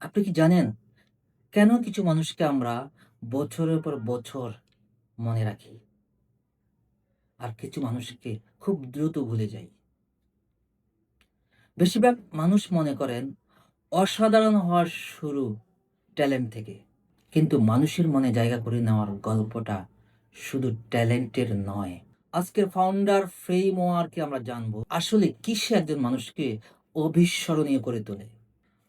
আপনি কি জানেন কেন কিছু মানুষকে আমরা বছরের পর বছর মনে রাখি আর কিছু মানুষকে খুব দ্রুত ভুলে যাই? বেশিরভাগ মানুষ মনে করেন অসাধারণ হওয়ার শুরু ট্যালেন্ট থেকে, কিন্তু মানুষের মনে জায়গা করে নেওয়ার গল্পটা শুধু ট্যালেন্টের নয়। আজকের ফাউন্ডার ফ্রেমওয়ার্কে আমরা জানবো আসলে কিসে একজন মানুষকে অবিস্মরণীয় করে তোলে।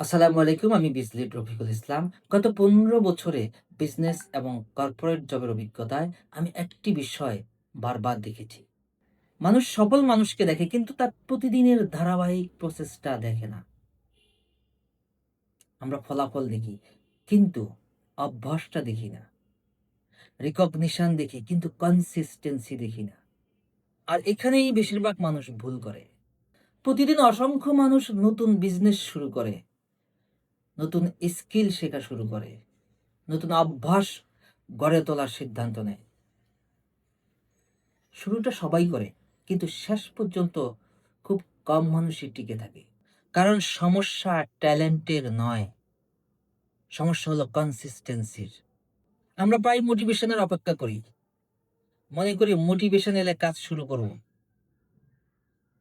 আসসালামু আলাইকুম, আমি বিজলিট রফিকুল ইসলাম। গত 15 বছরে বিজনেস এবং কর্পোরেট জবের অভিজ্ঞতায় আমি একটি বিষয় বারবার দেখেছি। মানুষ সফল মানুষকে দেখে, কিন্তু তার প্রতিদিনের ধারাবাহিক প্রসেসটা দেখে না। আমরা ফলাফল দেখি, কিন্তু অভ্যাসটা দেখি না। রিকগনিশন দেখি, কিন্তু কনসিস্টেন্সি দেখি না। আর এখানেই বেশিরভাগ মানুষ ভুল করে। প্রতিদিন অসংখ্য মানুষ নতুন বিজনেস শুরু করে, নতুন স্কিল শেখা শুরু করে, নতুন অভ্যাস গড়ে তোলার সিদ্ধান্ত নেয়। শুরুটা সবাই করে, কিন্তু শেষ পর্যন্ত খুব কম মানুষই টিকে থাকে। কারণ সমস্যা ট্যালেন্টের নয়, সমস্যা হলো কনসিস্টেন্সির। আমরা প্রায় মোটিভেশনের অপেক্ষা করি, মনে করি মোটিভেশন এলে কাজ শুরু করব।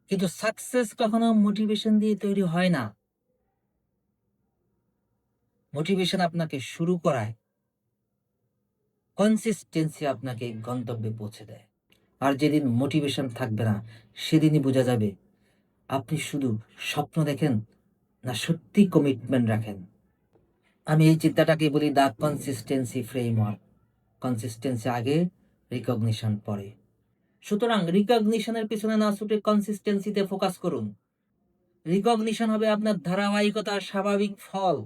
কিন্তু সাকসেস কখনো মোটিভেশন দিয়ে তৈরি হয় না। মোটিভেশন আপনাকে শুরু করায়, কনসিস্টেন্সি আপনাকে গন্তব্যে পৌঁছে দেয়। আর যেদিন মোটিভেশন থাকবে না, সেদিনই বোঝা যাবে আপনি শুধু স্বপ্ন দেখেন না সত্যি কমিটমেন্ট রাখেন। আমি এই চিন্তাটাকে বলি দ্য কনসিস্টেন্সি ফ্রেমওয়ার্ক। কনসিস্টেন্সি আগে, রিকগনিশন পরে। সুতরাং রিকগনিশনের পিছনে না ছুটে কনসিস্টেন্সিতে ফোকাস করুন। রিকগনিশন হবে আপনার ধারাবাহিকতার স্বাভাবিক ফল।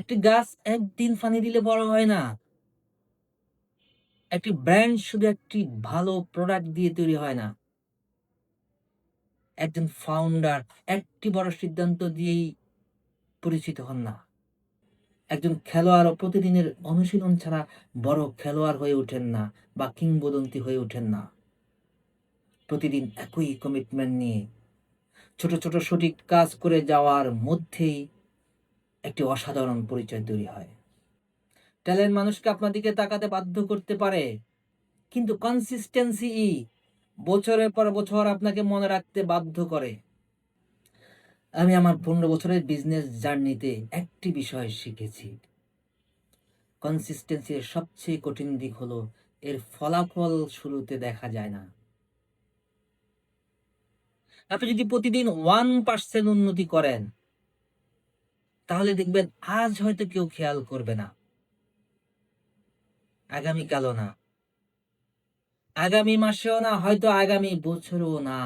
একটি গাছ একদিন পানি দিলে বড় হয় না। একটি ব্র্যান্ড শুধু একটি ভালো প্রোডাক্ট দিয়ে তৈরি হয় না। একজন ফাউন্ডার একটি বড় সিদ্ধান্ত দিয়েই পরিচিত হন না। একজন খেলোয়াড়ও প্রতিদিনের অনুশীলন ছাড়া বড় খেলোয়াড় হয়ে ওঠেন না বা কিংবদন্তি হয়ে ওঠেন না। প্রতিদিন একই কমিটমেন্ট নিয়ে ছোট ছোট সঠিক কাজ করে যাওয়ার মধ্যেই একটি অসাধারণ পরিচয় তৈরি হয়। ট্যালেন্ট মানুষকে আপনার দিকে তাকাতে বাধ্য করতে পারে, কিন্তু কনসিস্টেন্সি বছরের পর বছর আপনাকে মনে রাখতে বাধ্য করে। আমি আমার 15 বছরের বিজনেস জার্নিতে একটি বিষয় শিখেছি। কনসিস্টেন্সির সবচেয়ে কঠিন দিক হলো এর ফলাফল শুরুতে দেখা যায় না। আপনি যদি প্রতিদিন 1% উন্নতি করেন, তাহলে দেখবেন আজ হয়তো কেউ খেয়াল করবে না, আগামীকালও না, আগামী মাসেও না, হয়তো আগামী বছরও না।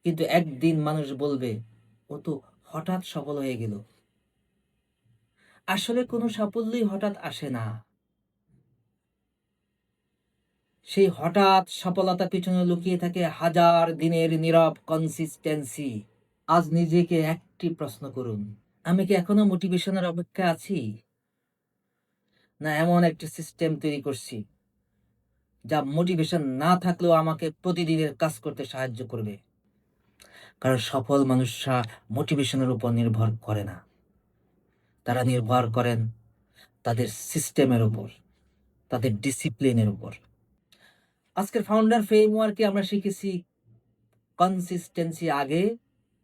কিন্তু একদিন মানুষ বলবে, ও তো হঠাৎ সফল হয়ে গেল। আসলে কোনো সাফল্যই হঠাৎ আসে না। সেই হঠাৎ সফলতার পিছনে লুকিয়ে থাকে হাজার দিনের নীরব কনসিস্টেন্সি। আজ নিজেকে একটি প্রশ্ন করুন, আমি কি এখনো মোটিভেশনের অপেক্ষায় আছি, না এমন একটি সিস্টেম তৈরি করছি যা মোটিভেশন না থাকলেও আমাকে প্রতিদিনের কাজ করতে সাহায্য করবে? কারণ সফল মানুষরা মোটিভেশনের উপর নির্ভর করে না, তারা নির্ভর করেন তাদের সিস্টেমের উপর, তাদের ডিসিপ্লিনের উপর। আজকের ফাউন্ডার ফ্রেমওয়ার্কে আমরা শিখেছি কনসিস্টেন্সি আগে,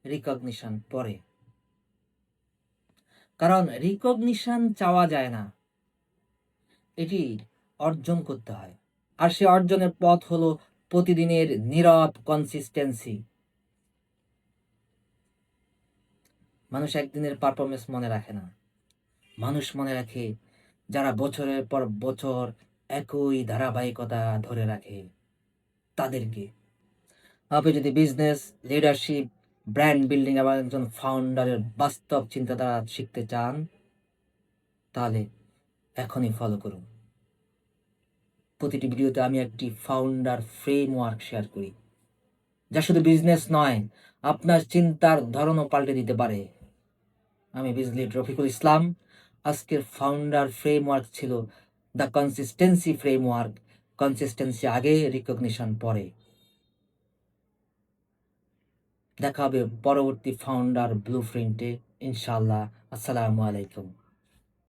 রিকগনিশন পরে। কারণ রিকগনিশন চাওয়া যায় না, এটি অর্জন করতে হয়। আর সে অর্জনের পথ হলো প্রতিদিনের নীরব কনসিস্টেন্সি। মানুষ একদিনের পারফরমেন্স মনে রাখে না, মানুষ মনে রাখে যারা বছরের পর বছর একই ধারাবাহিকতা ধরে রাখে তাদেরকে। আপনি যদি বিজনেস, লিডারশিপ, ব্র্যান্ড বিল্ডিং এবং একজন ফাউন্ডারের বাস্তব চিন্তাধারা শিখতে চান, তাহলে এখনই ফলো করুন। প্রতিটি ভিডিওতে আমি একটি ফাউন্ডার ফ্রেমওয়ার্ক শেয়ার করি, যা শুধু বিজনেস নয়, আপনার চিন্তার ধরনও পাল্টে দিতে পারে। আমি বিজলিট রফিকুল ইসলাম। আজকের ফাউন্ডার ফ্রেমওয়ার্ক ছিল দ্য কনসিস্টেন্সি ফ্রেমওয়ার্ক। কনসিস্টেন্সি আগে, রিকগনিশন পরে। দেখা হবে পরবর্তী ফাউন্ডার ব্লুপ্রিন্টে। ইনশাআল্লাহ। আসসালামু আলাইকুম।